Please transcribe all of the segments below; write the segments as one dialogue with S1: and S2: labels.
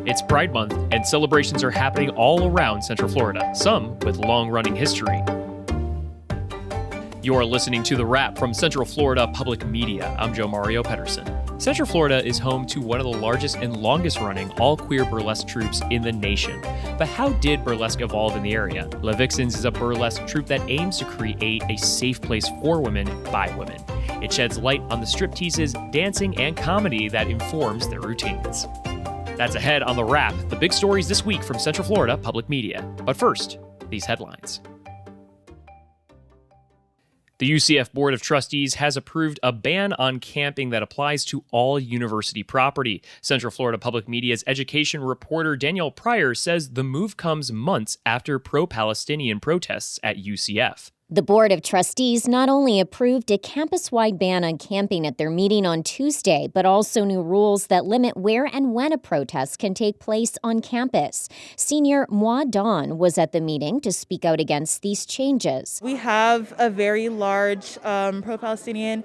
S1: It's Pride Month, and celebrations are happening all around Central Florida, some with long-running history. You're listening to The Wrap from Central Florida Public Media. I'm Joe Mario Pedersen. Central Florida is home to one of the largest and longest-running all-queer burlesque troupes in the nation. But how did burlesque evolve in the area? Les Vixens is a burlesque troupe that aims to create a safe place for women by women. It sheds light on the stripteases, dancing, and comedy that informs their routines. That's ahead on The Wrap, the big stories this week from Central Florida Public Media. But first, these headlines. The UCF Board of Trustees has approved a ban on camping that applies to all university property. Central Florida Public Media's education reporter Danielle Pryor says the move comes months after pro-Palestinian protests at UCF.
S2: The Board of Trustees not only approved a campus-wide ban on camping at their meeting on Tuesday, but also new rules that limit where and when a protest can take place on campus. Senior Moi Dawn was at the meeting to speak out against these changes.
S3: We have a very large pro-Palestinian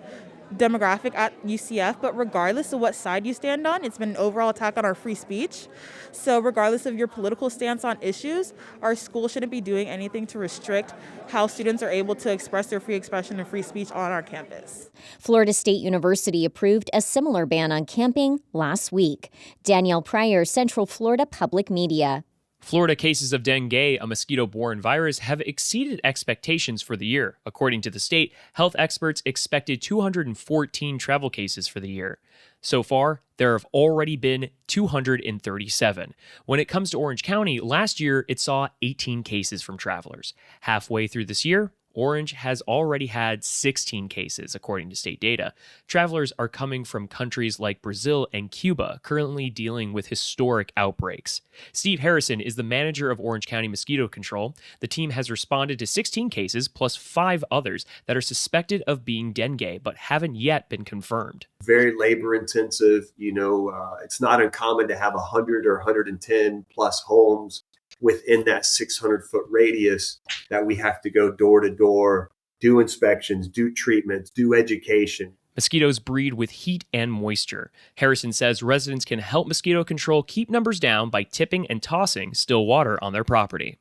S3: demographic at UCF, but regardless of what side you stand on, it's been an overall attack on our free speech. So regardless of your political stance on issues, our school shouldn't be doing anything to restrict how students are able to express their free expression and free speech on our campus.
S2: Florida State University approved a similar ban on camping last week. Danielle Pryor, Central Florida Public Media.
S1: Florida cases of dengue, a mosquito-borne virus, have exceeded expectations for the year. According to the state, health experts expected 214 travel cases for the year. So far, there have already been 237. When it comes to Orange County, last year it saw 18 cases from travelers. Halfway through this year, Orange has already had 16 cases, according to state data. Travelers are coming from countries like Brazil and Cuba, currently dealing with historic outbreaks. Steve Harrison is the manager of Orange County Mosquito Control. The team has responded to 16 cases, plus 5 others that are suspected of being dengue, but haven't yet been confirmed.
S4: Very labor intensive. It's not uncommon to have 100 or 110 plus homes within that 600-foot radius that we have to go door to door, do inspections, do treatments, do education.
S1: Mosquitoes breed with heat and moisture. Harrison says residents can help mosquito control keep numbers down by tipping and tossing still water on their property.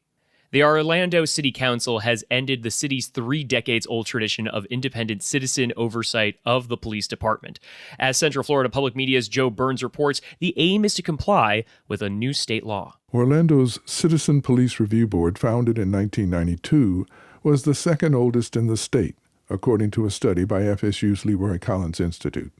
S1: The Orlando City Council has ended the city's 3 decades-old tradition of independent citizen oversight of the police department. As Central Florida Public Media's Joe Burns reports, the aim is to comply with a new state law.
S5: Orlando's Citizen Police Review Board, founded in 1992, was the second oldest in the state, according to a study by FSU's Leroy Collins Institute.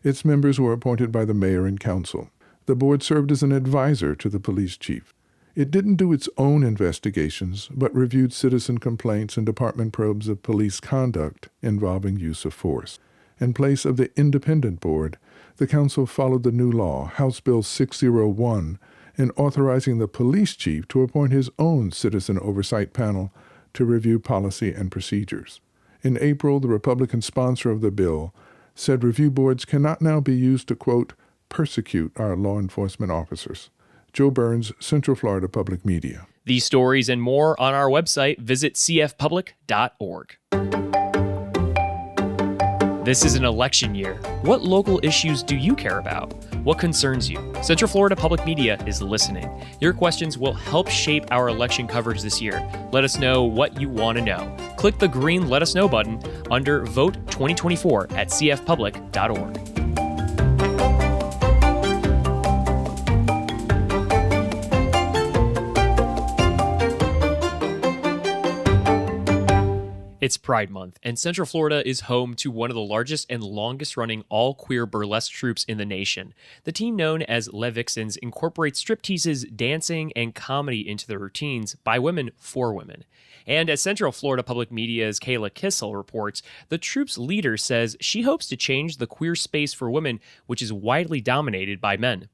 S5: Its members were appointed by the mayor and council. The board served as an advisor to the police chief. It didn't do its own investigations, but reviewed citizen complaints and department probes of police conduct involving use of force. In place of the independent board, the council followed the new law, House Bill 601, in authorizing the police chief to appoint his own citizen oversight panel to review policy and procedures. In April, the Republican sponsor of the bill said review boards cannot now be used to, quote, persecute our law enforcement officers. Joe Burns, Central Florida Public Media.
S1: These stories and more on our website. Visit cfpublic.org. This is an election year. What local issues do you care about? What concerns you? Central Florida Public Media is listening. Your questions will help shape our election coverage this year. Let us know what you want to know. Click the green Let Us Know button under Vote 2024 at cfpublic.org. It's Pride Month, and Central Florida is home to one of the largest and longest-running all-queer burlesque troupes in the nation. The team, known as Les Vixens, incorporates stripteases, dancing, and comedy into their routines by women for women. And as Central Florida Public Media's Kayla Kissel reports, the troupe's leader says she hopes to change the queer space for women, which is widely dominated by men.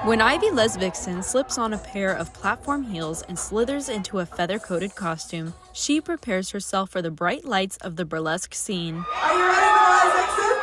S6: When Ivy Les Vixen slips on a pair of platform heels and slithers into a feather-coated costume, she prepares herself for the bright lights of the burlesque scene.
S3: Are you ready for Les Vixens?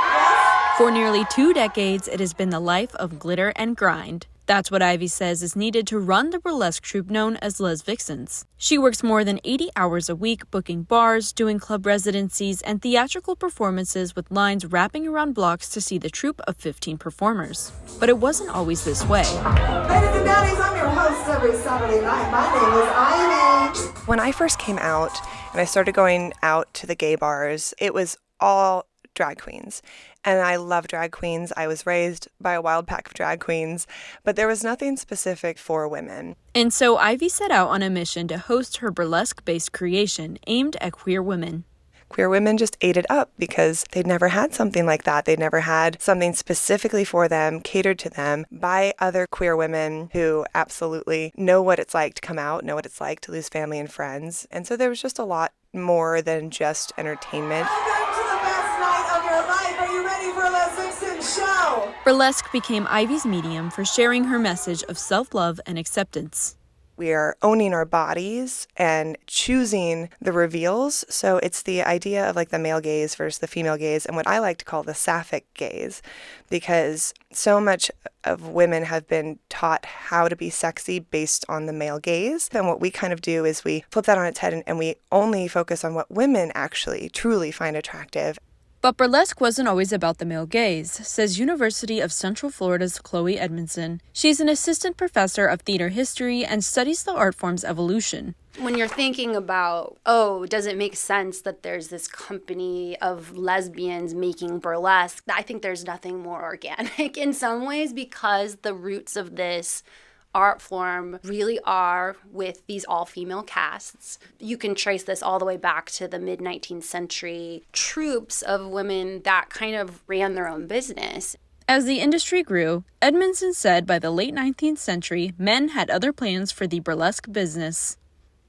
S3: Yes?
S6: For nearly 2 decades, it has been the life of glitter and grind. That's what Ivy says is needed to run the burlesque troupe known as Les Vixens. She works more than 80 hours a week booking bars, doing club residencies, and theatrical performances with lines wrapping around blocks to see the troupe of 15 performers. But it wasn't always this way.
S7: Ladies and daddies, I'm your host every Saturday night. My name is Ivy. When I first came out and I started going out to the gay bars, it was all drag queens. And I love drag queens. I was raised by a wild pack of drag queens, but there was nothing specific for women.
S6: And so Ivy set out on a mission to host her burlesque-based creation aimed at queer women.
S7: Queer women just ate it up because they'd never had something like that. They'd never had something specifically for them, catered to them by other queer women who absolutely know what it's like to come out, know what it's like to lose family and friends. And so there was just a lot more than just entertainment. Welcome to the best night of your life. Are you ready for a Les Vixen show?
S6: Burlesque became Ivy's medium for sharing her message of self-love and acceptance.
S7: We are owning our bodies and choosing the reveals. So it's the idea of like the male gaze versus the female gaze, and what I like to call the sapphic gaze, because so much of women have been taught how to be sexy based on the male gaze. And what we kind of do is we flip that on its head and we only focus on what women actually truly find attractive.
S6: But burlesque wasn't always about the male gaze, says University of Central Florida's Chloe Edmondson. She's an assistant professor of theater history and studies the art form's evolution.
S8: When you're thinking about, does it make sense that there's this company of lesbians making burlesque? I think there's nothing more organic in some ways, because the roots of this art form really are with these all-female casts. You can trace this all the way back to the mid-19th century troupes of women that kind of ran their own business.
S6: As the industry grew, Edmondson said by the late 19th century, men had other plans for the burlesque business.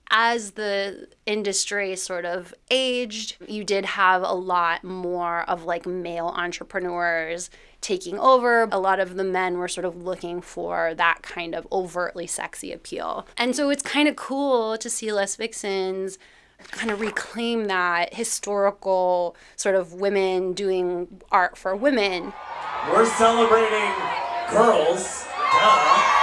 S8: As the industry sort of aged, you did have a lot more of like male entrepreneurs taking over. A lot of the men were sort of looking for that kind of overtly sexy appeal. And so it's kind of cool to see Les Vixens kind of reclaim that historical sort of women doing art for women.
S9: We're celebrating girls, duh.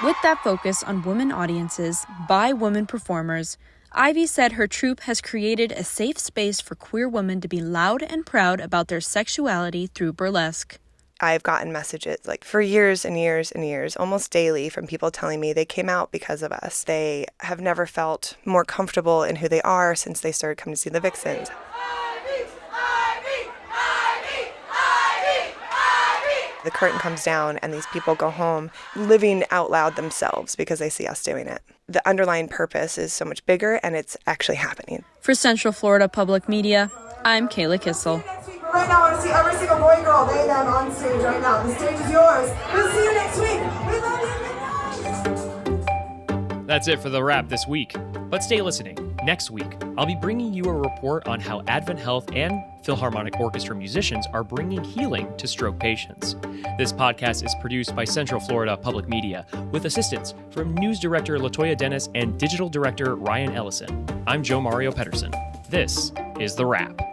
S6: With that focus on women audiences by women performers, Ivy said her troupe has created a safe space for queer women to be loud and proud about their sexuality through burlesque.
S7: I've gotten messages like for years and years and years, almost daily, from people telling me they came out because of us. They have never felt more comfortable in who they are since they started coming to see the Vixens. The curtain comes down and these people go home living out loud themselves because they see us doing it. The underlying purpose is so much bigger and it's actually happening.
S6: For Central Florida Public Media, I'm Kayla Kissel.
S7: Right now I want to see every single boy and girl, they, them on stage right now. The stage is yours. We'll see you next week. We love you.
S1: That's it for the wrap this week. But stay listening. Next week, I'll be bringing you a report on how Advent Health and Philharmonic Orchestra musicians are bringing healing to stroke patients. This podcast is produced by Central Florida Public Media with assistance from News Director Latoya Dennis and Digital Director Ryan Ellison. I'm Joe Mario Pedersen. This is The Wrap.